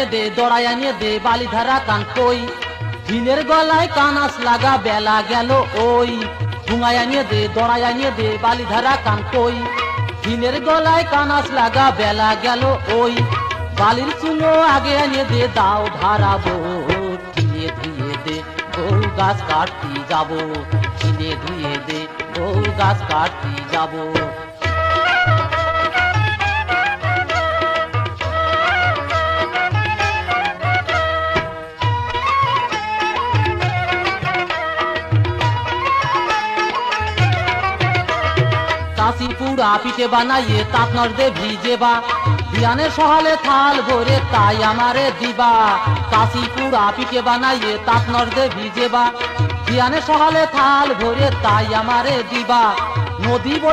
আনিয়ে দে দড়াই আনিয়ে দে বালিধারা কান কই দিনের গলায় কানাস লাগা বেলা গেল ওই ঠুঙায় আনিয়ে দে দড়াই আনিয়ে দে বালিধারা কান কই দিনের গলায় কানাস লাগা বেলা গেল ওই বালির চুনো আগে আনিয়ে দে দাও ধারাবো ধুয়ে ধুয়ে দে বউ গাছ কাটতে যাবো ধুয়ে ধুয়ে দে বউ গাছ কাটতে যাবো কাশি পুরা পিঠে বানাইয়ে তাপনর দে ভিজেবা বিয়ানের সহালে থাল ভরে তাই আমারে দিবা কাশি পুরা পিঠে বানাইয়ে তাপনর দে ভিজেবা বিয়ানের সহালে থাল ভরে তাই আমারে দিবা নদী